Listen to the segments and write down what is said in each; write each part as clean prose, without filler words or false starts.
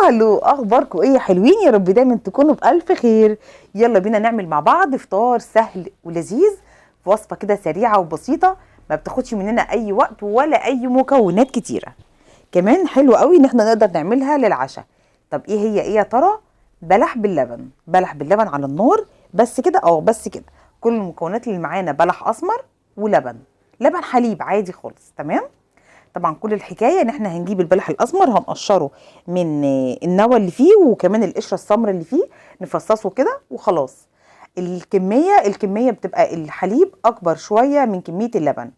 هلو اخباركم ايه يا حلوين؟ يا رب دايما تكونوا بالف خير. يلا بينا نعمل مع بعض فطار سهل ولذيذ في وصفه كده سريعه وبسيطه، ما بتاخدش مننا اي وقت ولا اي مكونات كتيره. كمان حلو قوي ان احنا نقدر نعملها للعشاء. طب ايه يا ترى؟ بلح باللبن، بلح باللبن على النار. بس كده، بس كده. كل المكونات اللي معانا بلح اسمر ولبن، لبن حليب عادي خالص. تمام. طبعا كل الحكايه ان احنا هنجيب البلح الاسمر، هنقشره من النوى اللي فيه وكمان القشره السمراء اللي فيه، نفصصه كده وخلاص. الكميه بتبقى الحليب اكبر شويه من كميه اللبن،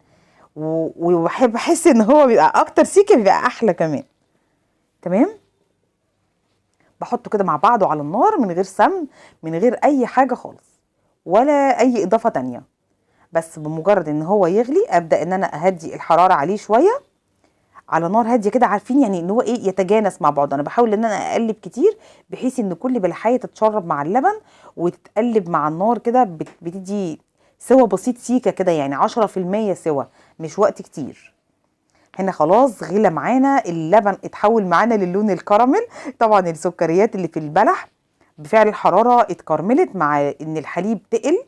وبحب احس ان هو بيبقى اكتر سيكه، بيبقى احلى كمان. تمام. بحطه كده مع بعضه على النار من غير سمن، من غير اي حاجه خالص ولا اي اضافه تانية. بس بمجرد ان هو يغلي ابدا ان انا اهدي الحراره عليه شويه على نار هاديه كده. عارفين يعني ان هو ايه؟ يتجانس مع بعض. انا بحاول ان انا اقلب كتير بحيث ان كل بلحايه تتشرب مع اللبن وتتقلب مع النار كده، بتدي سوا بسيط سيكه كده، يعني 10% سوا، مش وقت كتير. هنا خلاص غلى معانا اللبن، اتحول معانا للون الكراميل. طبعا السكريات اللي في البلح بفعل الحراره اتكرملت مع ان الحليب تقل،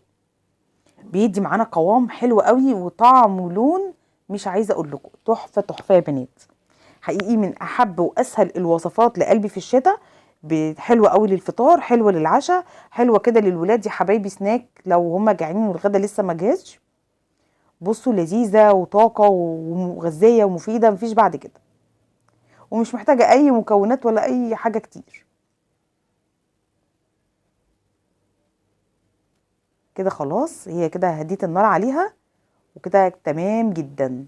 بيدي معانا قوام حلو قوي وطعم ولون مش عايزه اقول لكم تحفه تحفه يا بنات. حقيقي من احب واسهل الوصفات لقلبي في الشتاء. حلوه قوي للفطار، حلوه للعشاء، حلوه كده للولاد يا حبايبي، سناك لو هم جعانين والغدا لسه ما جاهزش. بصوا، لذيذه وطاقه ومغذيه ومفيده، مفيش بعد كده، ومش محتاجه اي مكونات ولا اي حاجه كتير. كده خلاص، هي كده هديت النار عليها وكده تمام جدا.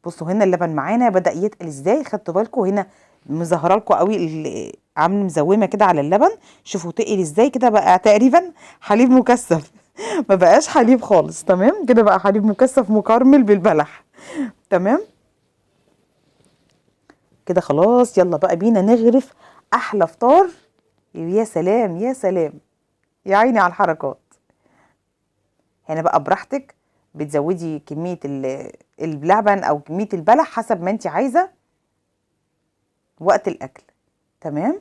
بصوا هنا اللبن معانا بدأ يتقل ازاي، خدتوا بالكم؟ هنا مظهره لكم قوي عامل مزومه كده على اللبن. شوفوا تقل ازاي كده، بقى تقريبا حليب مكثف. ما بقاش حليب خالص. تمام كده، بقى حليب مكثف مكرمل بالبلح. تمام كده خلاص. يلا بقى بينا نغرف احلى فطار. يا سلام يا سلام، يا عيني على الحركات. هنا بقى براحتك بتزودي كميه اللبن او كميه البلح حسب ما انت عايزه وقت الاكل. تمام.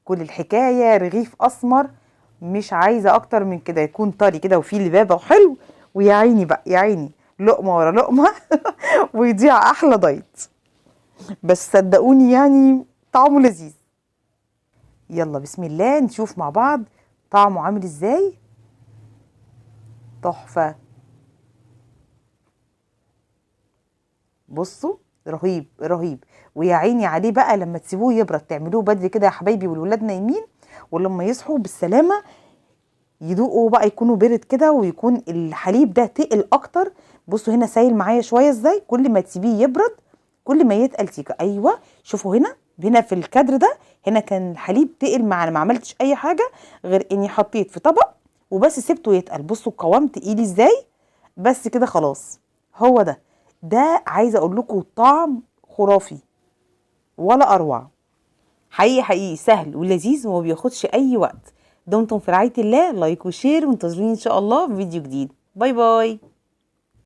كل الحكايه رغيف اسمر، مش عايزه اكتر من كده، يكون طري كده وفيه لبابه وحلو. ويا عيني بقى، يا عيني، لقمه ورا لقمه ويضيع احلى دايت. بس صدقوني يعني طعمه لذيذ. يلا بسم الله نشوف مع بعض طعمه عامل ازاي. تحفه. بصوا، رهيب رهيب. ويا عيني عليه بقى لما تسيبوه يبرد، تعملوه بدري كده يا حبايبي والولاد نايمين، ولما يصحوا بالسلامه يدوقوا بقى يكونوا برد كده ويكون الحليب ده تقل اكتر. بصوا هنا سايل معايا شويه ازاي، كل ما تسيبيه يبرد كل ما يتقل سيكه. ايوه شوفوا هنا في الكادر ده، هنا كان الحليب تقل معانا، ما عملتش اي حاجه غير اني حطيت في طبق وبس سبته يتقل. بصوا القوام تقيل ازاي. بس كده خلاص، هو ده عايزه اقول لكم طعم خرافي ولا اروع. حقيقي حقيقي سهل ولذيذ وما بياخدش اي وقت. دمتم في رعاية الله. لايك وشير، وانتظروني ان شاء الله في فيديو جديد. باي باي.